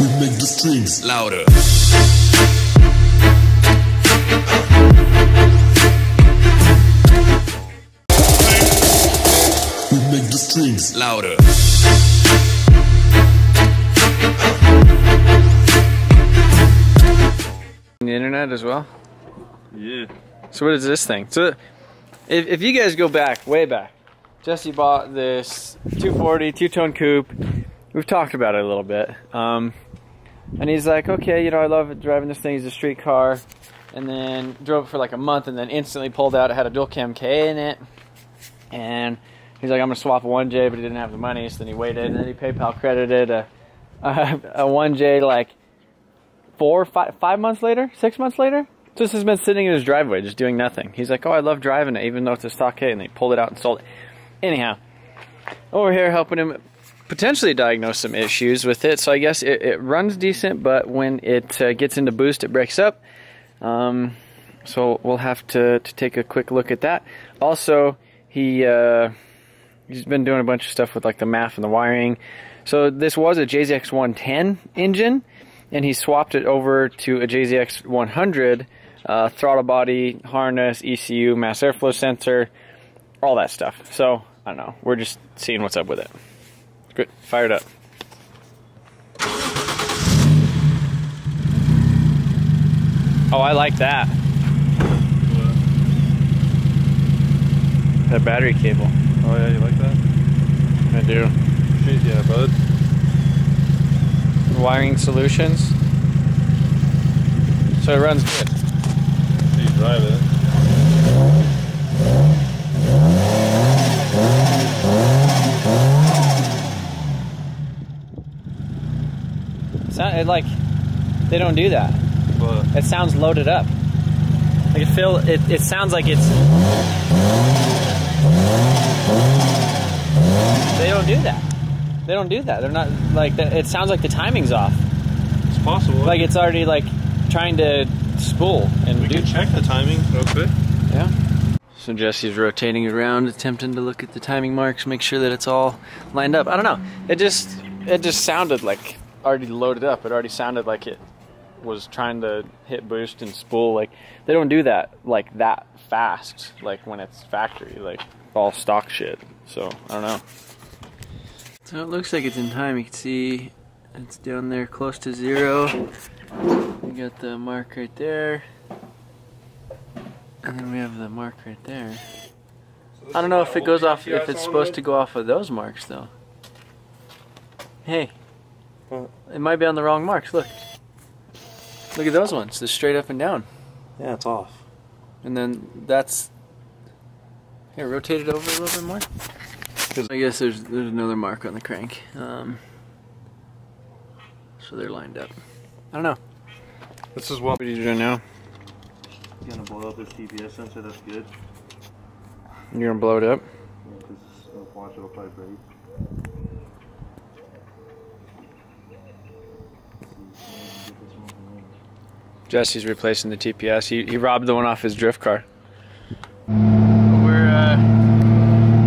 We make the strings louder. We make the strings louder. The internet as well? Yeah. So what is this thing? So if you guys go back, way back, Jesse bought this 240 two-tone coupe. We've talked about it a little bit. And he's like, okay, you know, I love driving this thing as a street car. And then drove it for like a month and then instantly pulled out. It had a dual cam K in it. And he's like, I'm gonna swap a 1J, but he didn't have the money, so then he waited, and then he PayPal credited a 1J like 5 months later, 6 months later. Just has been sitting in his driveway, just doing nothing. He's like, oh, I love driving it, even though it's a stock K, and they pulled it out and sold it. Anyhow, over here helping him potentially diagnose some issues with it. So I guess it runs decent, but when it gets into boost, it breaks up. So we'll have to take a quick look at that. Also, he's been doing a bunch of stuff with like the MAF and the wiring. So this was a JZX 110 engine, and he swapped it over to a JZX 100 throttle body, harness, ECU, mass airflow sensor, all that stuff. So I don't know. We're just seeing what's up with it. Good. Fired up. Oh, I like that. That battery cable. Oh yeah, you like that? I do. Yeah, bud. Wiring solutions. So it runs good. You drive it. It like they don't do that. What? It sounds loaded up. Like it sounds like it's. They don't do that. They don't do that. They're not like that. It sounds like the timing's off. It's possible. Like it's already like trying to spool and we can check the timing real quick. Yeah. So Jesse's rotating around, attempting to look at the timing marks, make sure that it's all lined up. I don't know. It just sounded like already loaded up. It already sounded like it was trying to hit boost and spool. Like they don't do that like that fast. Like when it's factory, like all stock shit. So I don't know. So it looks like it's in time. You can see it's down there close to 0. We got the mark right there. And then we have the mark right there. I don't know if it goes off, if it's supposed to go off of those marks though. Hey, it might be on the wrong marks, look. Look at those ones, they're straight up and down. Yeah, it's off. And then that's, here, rotate it over a little bit more. I guess there's another mark on the crank. So they're lined up. I don't know. This is what are you doing now? you're gonna blow up this TPS sensor. That's good. You're gonna blow it up? Yeah, because watch it'll probably break. Jesse's replacing the TPS. He robbed the one off his drift car.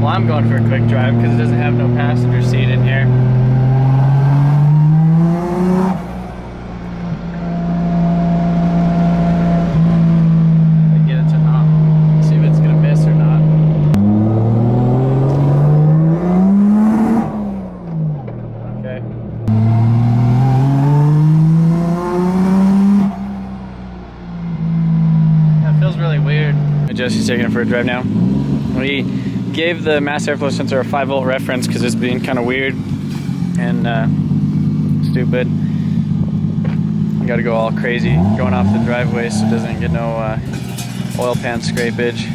Well, I'm going for a quick drive because it doesn't have no passenger seat in here. I get it to not. See if it's gonna miss or not. Okay. That feels really weird. Jesse's taking it for a drive now. We gave the mass airflow sensor a 5-volt reference because it's being kind of weird and stupid. You got to go all crazy going off the driveway so it doesn't get no oil pan scrapage.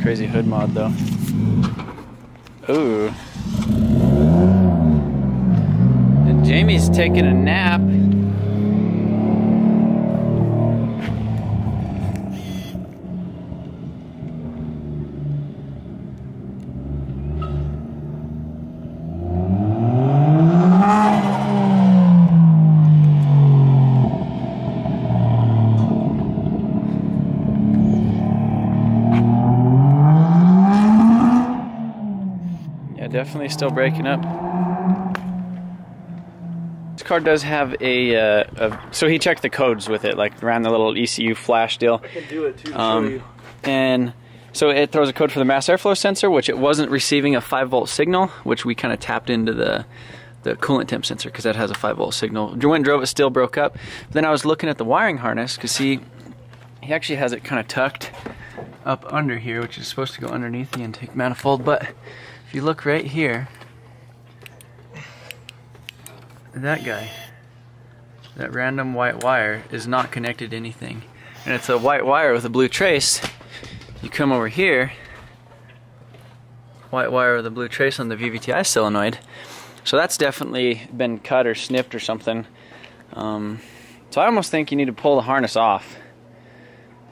Crazy hood mod though. Ooh. And Jamie's taking a nap. definitely still breaking up. This car does have so he checked the codes with it, like ran the little ECU flash deal. I can do it too to show you. And so it throws a code for the mass airflow sensor, which it wasn't receiving a 5-volt signal, which we kind of tapped into the coolant temp sensor because that has a 5-volt signal. Went and drove it, still broke up. But then I was looking at the wiring harness because he actually has it kind of tucked up under here, which is supposed to go underneath the intake manifold. But if you look right here, that guy, that random white wire is not connected to anything. And it's a white wire with a blue trace. You come over here, white wire with a blue trace on the VVTi solenoid. So that's definitely been cut or snipped or something. So I almost think you need to pull the harness off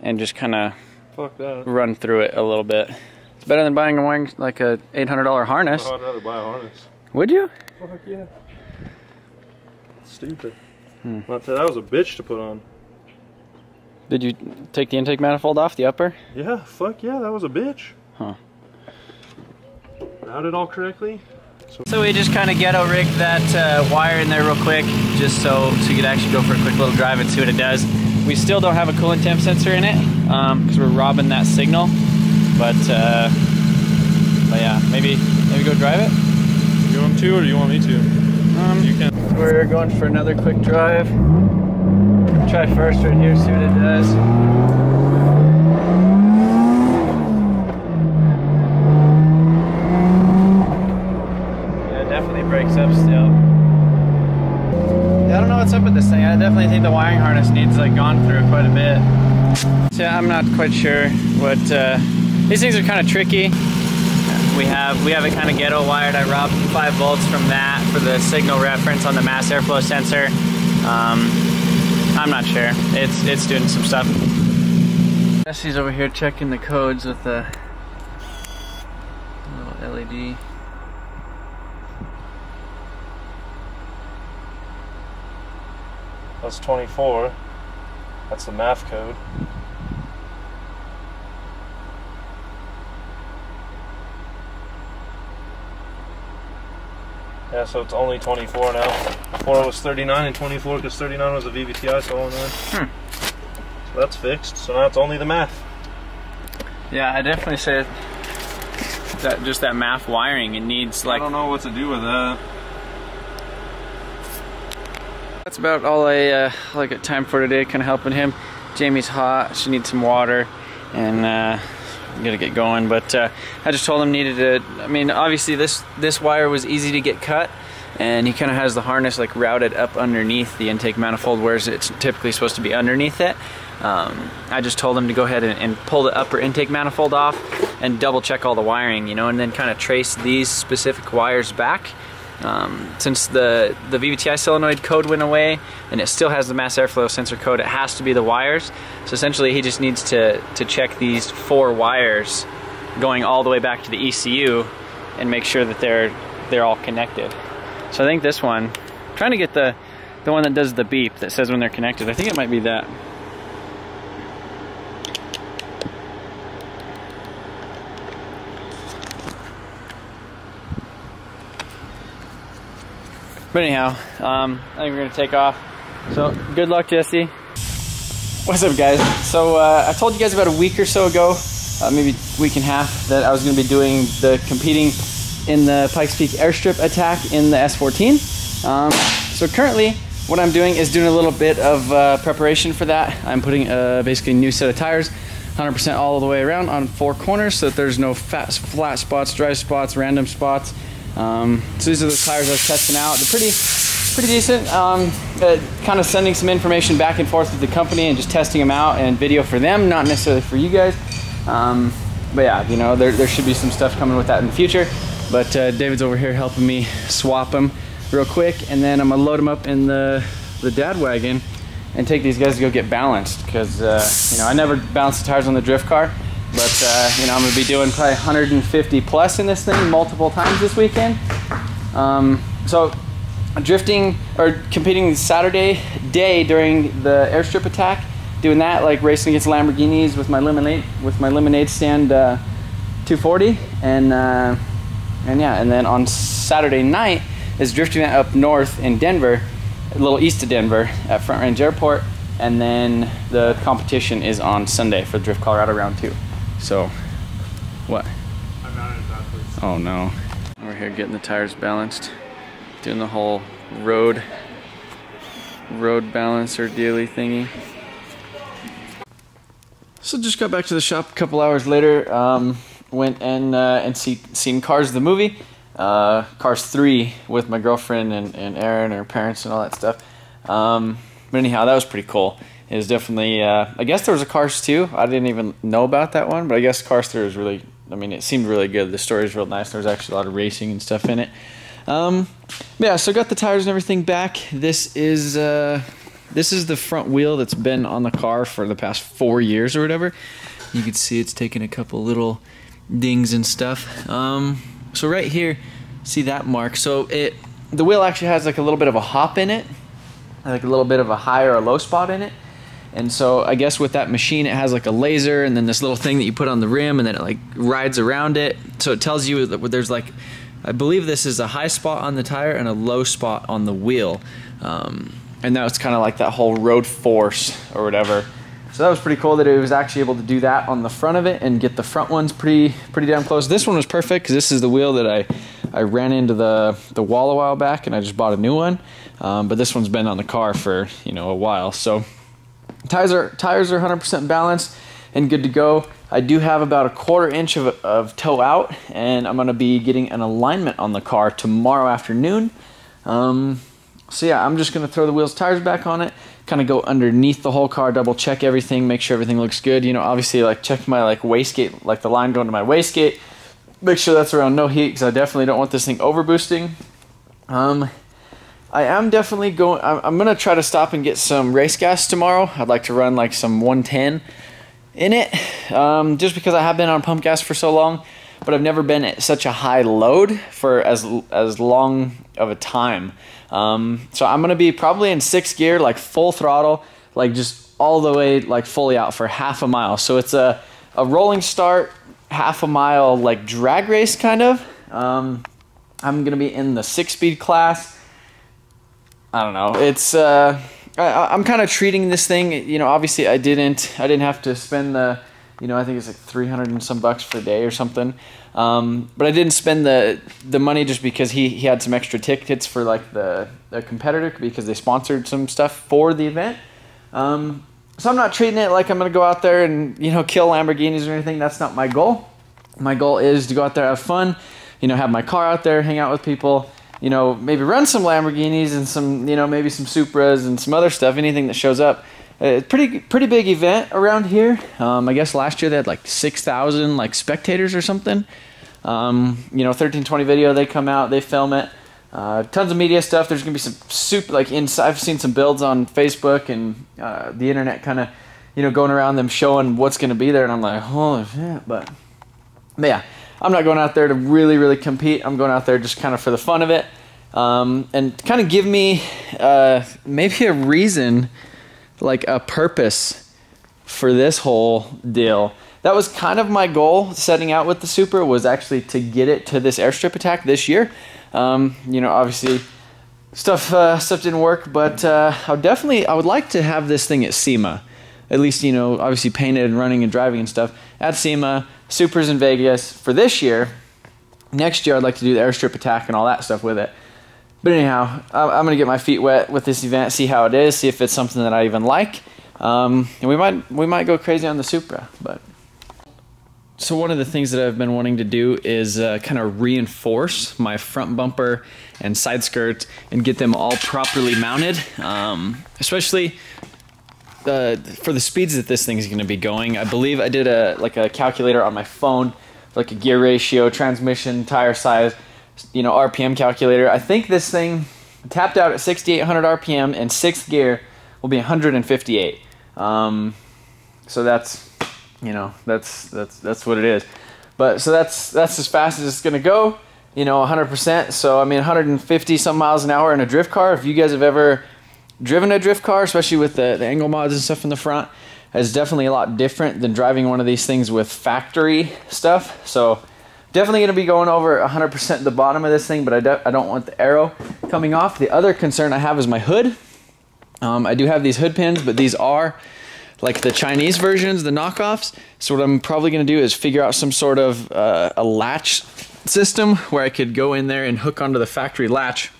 and just kind of run through it a little bit. It's better than buying like a $800 harness. I'd rather buy a harness. Would you? Fuck yeah. Stupid. That was a bitch to put on. Did you take the intake manifold off, the upper? Yeah, fuck yeah, that was a bitch. Huh. Routed all correctly. So we just kind of ghetto rigged that wire in there real quick, just so you could actually go for a quick little drive and see what it does. We still don't have a coolant temp sensor in it, because we're robbing that signal. But yeah, maybe go drive it? You want to or do you want me to? You can. We're going for another quick drive. Try first right here, see what it does. Breaks up still. Yeah, I don't know what's up with this thing. I definitely think the wiring harness needs like gone through quite a bit. So yeah, I'm not quite sure what these things are kind of tricky. We have it kind of ghetto wired. I robbed 5 volts from that for the signal reference on the mass airflow sensor. I'm not sure. It's doing some stuff. Jesse's over here checking the codes with the little LED. That's 24. That's the math code. Yeah, so it's only 24 now. Before it was 39 and 24 because 39 was a VVTi solenoid. So that's fixed. So now it's only the math. Yeah, I definitely say that just that math wiring, it needs like... I don't know what to do with that. That's about all I got time for today, kind of helping him. Jamie's hot, she needs some water, and gotta get going. But I just told him needed to, I mean, obviously this wire was easy to get cut, and he kind of has the harness like routed up underneath the intake manifold, whereas it's typically supposed to be underneath it. I just told him to go ahead and pull the upper intake manifold off and double check all the wiring, you know, and then kind of trace these specific wires back. Since the VVTi solenoid code went away and it still has the mass airflow sensor code, it has to be the wires. So essentially he just needs to check these 4 wires going all the way back to the ECU and make sure that they're all connected. So I think this one, I'm trying to get the one that does the beep that says when they're connected. I think it might be that. But anyhow, I think we're gonna take off. So good luck, Jesse. What's up, guys? So I told you guys about a week or so ago, maybe a week and a half, that I was gonna be doing the competing in the Pikes Peak Airstrip Attack in the S14. So currently, what I'm doing is doing a little bit of preparation for that. I'm putting basically a new set of tires, 100% all the way around on 4 corners, so that there's no flat spots, dry spots, random spots. So these are the tires I was testing out. They're pretty decent. Kind of sending some information back and forth with the company and just testing them out and video for them, not necessarily for you guys. But yeah, you know, there should be some stuff coming with that in the future. But David's over here helping me swap them real quick, and then I'm gonna load them up in the dad wagon and take these guys to go get balanced, because you know, I never balanced the tires on the drift car. But you know, I'm gonna be doing probably 150 plus in this thing multiple times this weekend. So drifting or competing Saturday day during the Airstrip Attack, doing that, like racing against Lamborghinis with my lemonade stand 240, and And yeah, and then on Saturday night is drift event up north in Denver, a little east of Denver at Front Range Airport. And then the competition is on Sunday for Drift Colorado round 2. So, what? I'm not in that place. Oh no. We're here getting the tires balanced, doing the whole road balancer dealy thingy. So just got back to the shop a couple hours later. Went and seen Cars the movie, Cars 3 with my girlfriend and Aaron, her parents, and all that stuff. But anyhow, that was pretty cool. It was definitely, I guess there was a Cars 2. I didn't even know about that one, but I guess Cars 3 was really, I mean, it seemed really good. The story is real nice. There was actually a lot of racing and stuff in it. Yeah, so got the tires and everything back. This is the front wheel that's been on the car for the past 4 years or whatever. You can see it's taken a couple little dings and stuff. So right here, see that mark? So the wheel actually has like a little bit of a hop in it, like a little bit of a high or a low spot in it. And so I guess with that machine, it has like a laser and then this little thing that you put on the rim, and then it like rides around it. So it tells you that there's like, I believe this is a high spot on the tire and a low spot on the wheel. And that was kind of like that whole road force or whatever. So that was pretty cool that it was actually able to do that on the front of it and get the front ones pretty damn close. This one was perfect because this is the wheel that I ran into the wall a while back, and I just bought a new one. But this one's been on the car for, you know, a while. So tires are 100% balanced and good to go. I do have about a 1/4 inch of toe out, and I'm going to be getting an alignment on the car tomorrow afternoon. So yeah, I'm just going to throw the wheels, tires back on it, kind of go underneath the whole car, double check everything, make sure everything looks good. You know, obviously like check my like wastegate, like the line going to my wastegate, make sure that's around no heat because I definitely don't want this thing over boosting. I am definitely going, I'm going to try to stop and get some race gas tomorrow. I'd like to run like some 110 in it, just because I have been on pump gas for so long, but I've never been at such a high load for as long of a time. So I'm going to be probably in 6th gear, like full throttle, like just all the way, like fully out for half a mile. So it's a rolling start, half a mile, like drag race kind of. I'm going to be in the 6-speed class. I don't know. It's, I'm kind of treating this thing, you know, obviously I didn't have to spend the, you know, I think it's like 300 and some bucks for a day or something. But I didn't spend the money just because he had some extra tickets for like the competitor because they sponsored some stuff for the event. So I'm not treating it like I'm going to go out there and, you know, kill Lamborghinis or anything. That's not my goal. My goal is to go out there, have fun, you know, have my car out there, hang out with people, you know, maybe run some Lamborghinis and some, you know, maybe some Supras and some other stuff, anything that shows up. Pretty big event around here. I guess last year they had like 6,000 like spectators or something. You know, 1320 video, they come out, they film it. Tons of media stuff. There's gonna be some super like inside. I've seen some builds on Facebook and the internet, kind of, you know, going around them showing what's gonna be there, and I'm like, holy shit. But yeah, I'm not going out there to really compete. I'm going out there just kind of for the fun of it, and kind of give me maybe a reason, like a purpose for this whole deal. That was kind of my goal setting out with the Supra, was actually to get it to this Airstrip Attack this year. You know, obviously stuff didn't work, but I would like to have this thing at SEMA. At least, you know, obviously painted and running and driving and stuff at SEMA, Supras in Vegas for this year. Next year I'd like to do the Airstrip Attack and all that stuff with it. But anyhow, I'm gonna get my feet wet with this event, see how it is, see if it's something that I even like. And we might go crazy on the Supra. But so one of the things that I've been wanting to do is kind of reinforce my front bumper and side skirt and get them all properly mounted, especially for the speeds that this thing is going to be going. I believe I did a calculator on my phone, like a gear ratio, transmission, tire size, you know, RPM calculator. I think this thing tapped out at 6,800 RPM in 6th gear will be 158. So that's, you know, that's what it is. But so that's as fast as it's gonna go, you know, 100%. So I mean, 150 some miles an hour in a drift car. If you guys have ever driven a drift car, especially with the angle mods and stuff in the front, is definitely a lot different than driving one of these things with factory stuff. So definitely going to be going over 100% the bottom of this thing, but I don't want the arrow coming off. The other concern I have is my hood. I do have these hood pins, but these are like the Chinese versions, the knockoffs. So what I'm probably going to do is figure out some sort of a latch system where I could go in there and hook onto the factory latch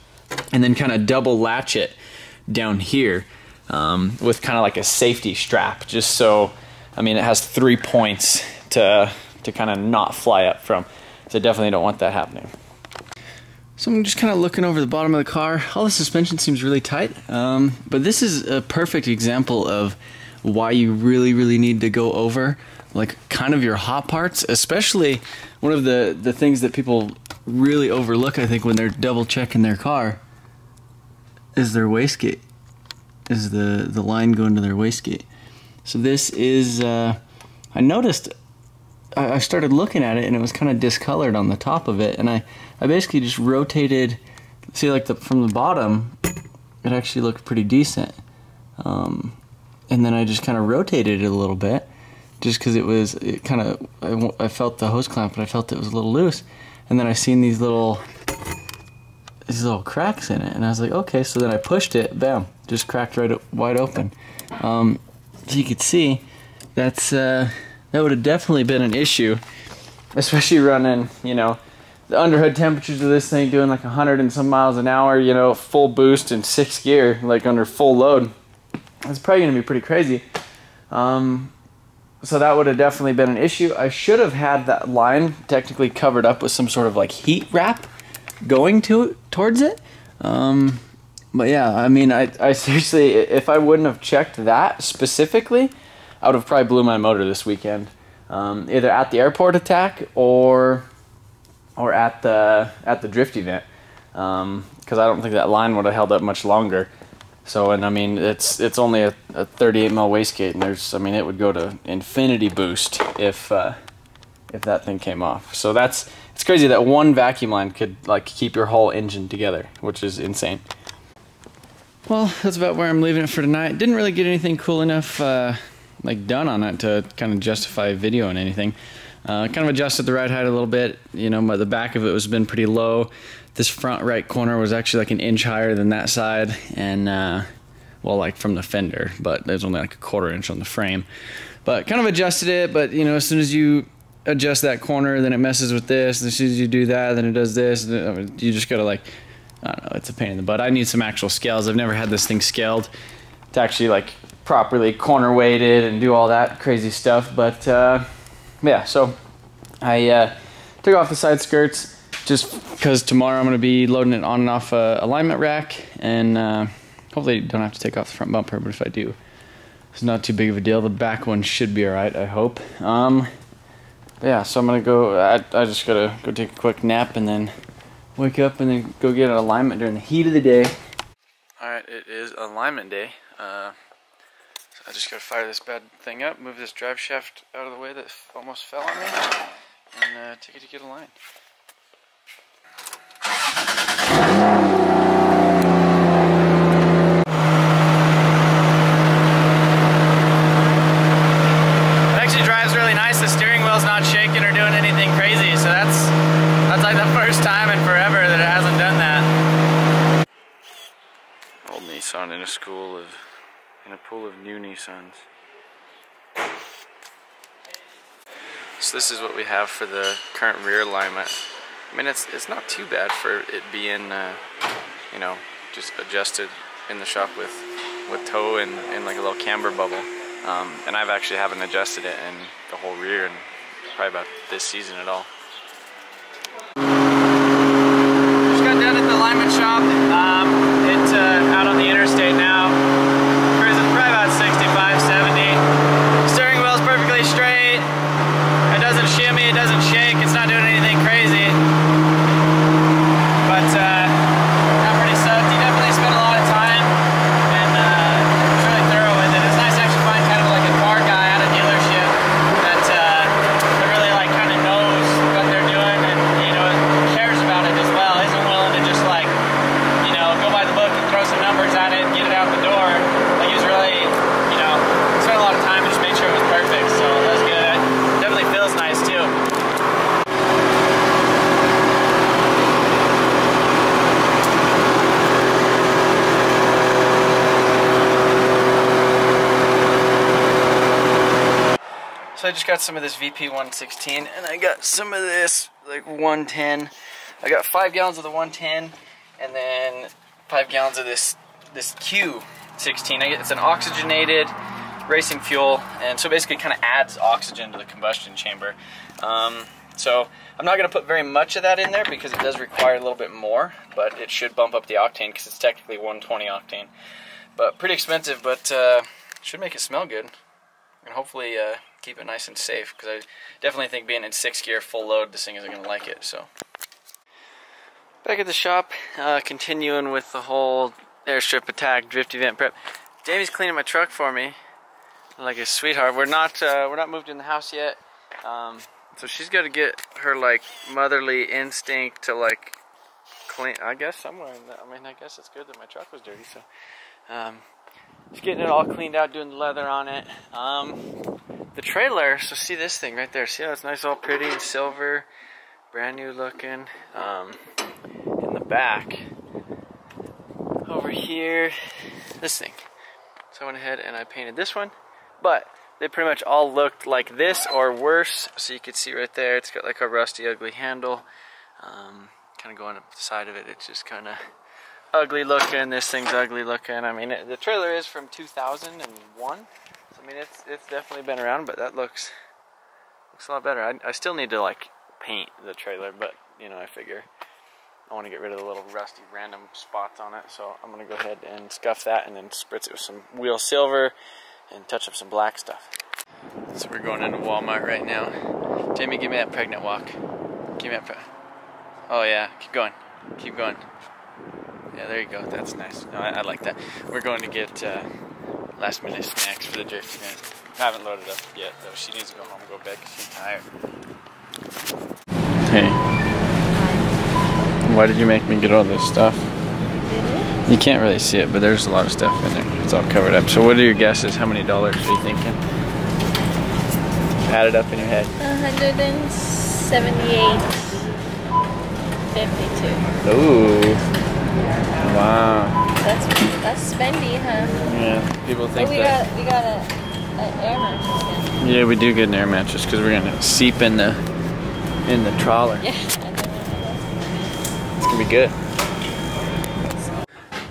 and then kind of double latch it down here with kind of like a safety strap, just so, I mean, it has 3 points to kind of not fly up from. So I definitely don't want that happening. So I'm just kind of looking over the bottom of the car. All the suspension seems really tight, but this is a perfect example of why you really need to go over like kind of your hot parts, especially one of the things that people really overlook, I think, when they're double checking their car is their wastegate, is the line going to their wastegate. So this is, I noticed, I started looking at it and it was kind of discolored on the top of it, and I basically just rotated, see, like from the bottom, it actually looked pretty decent. And then I just kind of rotated it a little bit, just because I felt the hose clamp, but I felt it was a little loose. And then I seen these little cracks in it, and I was like, okay. So then I pushed it, bam, just cracked wide open. So you could see that would have definitely been an issue, especially running, you know, the underhood temperatures of this thing doing like 100 and some miles an hour, you know, full boost in 6th gear, like under full load. It's probably going to be pretty crazy. So that would have definitely been an issue. I should have had that line technically covered up with some sort of like heat wrap going towards it. But yeah, I mean, I seriously, if I wouldn't have checked that specifically, I would have probably blew my motor this weekend. Either at the airport attack or at the drift event. Because I don't think that line would have held up much longer. So, and I mean, it's only a 38 mil wastegate, and I mean, it would go to infinity boost if that thing came off. So it's crazy that one vacuum line could like keep your whole engine together, which is insane. Well, that's about where I'm leaving it for tonight. Didn't really get anything cool enough like done on it to kind of justify video and anything. Kind of adjusted the ride height a little bit. You know, the back of it was been pretty low. This front right corner was actually like an inch higher than that side, and well, like from the fender, but there's only like a 1/4 inch on the frame. But kind of adjusted it, but you know, as soon as you adjust that corner, then it messes with this, and as soon as you do that, then it does this. You just gotta, like, I don't know, it's a pain in the butt. I need some actual scales. I've never had this thing scaled to actually like properly corner weighted and do all that crazy stuff. But yeah, so I took off the side skirts just because tomorrow I'm going to be loading it on and off a alignment rack, and hopefully don't have to take off the front bumper, but if I do, it's not too big of a deal. The back one should be alright, I hope. Yeah, so I'm going to go, I just got to go take a quick nap and then wake up and then go get an alignment during the heat of the day. Alright, it is alignment day. So I just got to fire this bad thing up, move this drive shaft out of the way that almost fell on me, and take it to get aligned. It actually drives really nice. The steering wheel's not shaking or doing anything crazy, so that's like the first time in forever that it hasn't done that. Old Nissan in a pool of new Nissans. So this is what we have for the current rear alignment. I mean, it's not too bad for it being, you know, just adjusted in the shop with toe and like a little camber bubble. And I've actually haven't adjusted it in the whole rear in probably about this season at all. Just got done at the alignment shop. It's out on the interstate now. Cruising probably about 65, 70. Steering wheel's perfectly straight. It doesn't shimmy, it doesn't shake, it's not doing anything crazy. But not pretty soaked. He definitely spent a lot of time and was really thorough with it. It's nice to actually find kind of like a car guy at a dealership that really like kind of knows what So I just got some of this VP 116, and I got some of this like 110. I got 5 gallons of the 110, and then 5 gallons of this Q16. It's an oxygenated racing fuel, and so basically kind of adds oxygen to the combustion chamber. So I'm not going to put very much of that in there because it does require a little bit more, but it should bump up the octane because it's technically 120 octane. But pretty expensive, but should make it smell good, and hopefully keep it nice and safe, because I definitely think being in 6th gear full load, this thing isn't going to like it. So back at the shop, continuing with the whole Airstrip Attack drift event prep. Jamie's cleaning my truck for me like a sweetheart. We're not moved in the house yet, so she's got to get her like motherly instinct to like clean. I guess somewhere in that. I mean, I guess it's good that my truck was dirty. So just getting it all cleaned out, doing the leather on it. The trailer. So see this thing right there. See how it's nice, all pretty and silver, brand new looking. In the back over here, this thing. So I went ahead and I painted this one, but they pretty much all looked like this or worse. So you can see right there, it's got like a rusty, ugly handle. Kind of going up the side of it, it's just kind of ugly looking. This thing's ugly looking. I mean, the trailer is from 2001. So I mean, it's definitely been around, but that looks a lot better. I still need to like paint the trailer, but you know, I figure I want to get rid of the little rusty random spots on it, so I'm going to go ahead and scuff that and then spritz it with some wheel silver and touch up some black stuff. So we're going into Walmart right now. Jamie, give me that pregnant walk. Give me that oh yeah, keep going. Keep going. Yeah, there you go. That's nice. No, I like that. We're going to get last minute snacks for the drift event. I haven't loaded up yet, though. She needs to go home and go to bed because she's tired. Hey. Why did you make me get all this stuff? You can't really see it, but there's a lot of stuff in there. It's all covered up. So what are your guesses? How many dollars are you thinking? Add it up in your head. 178.52. Ooh. Wow. That's spendy, huh? Yeah, people think we that. We got an air mattress. Yeah. Yeah, we do get an air mattress because we're gonna seep in the trawler. Yeah. It's gonna be good.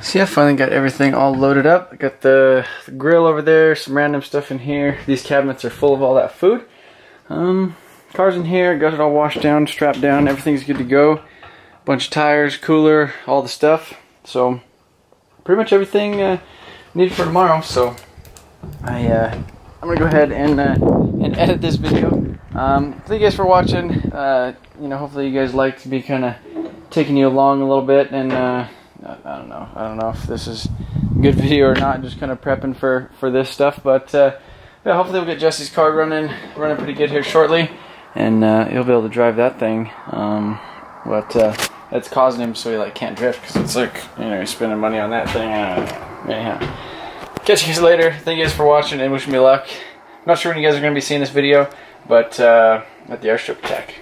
So yeah, finally got everything all loaded up. I got the grill over there, some random stuff in here. These cabinets are full of all that food. Car's in here, got it all washed down, strapped down, everything's good to go. Bunch of tires, cooler, all the stuff. So pretty much everything needed for tomorrow. So I'm gonna go ahead and edit this video. Thank you guys for watching. You know, hopefully you guys liked me kind of taking you along a little bit, and I don't know if this is a good video or not. Just kind of prepping for this stuff, but yeah, hopefully we'll get Jesse's car running pretty good here shortly, and he'll be able to drive that thing. But it's causing him so he like can't drift because it's like, you know, he's spending money on that thing. Anyhow, catch you guys later. Thank you guys for watching and wish me luck. I'm not sure when you guys are going to be seeing this video, but at the Airstrip Attack.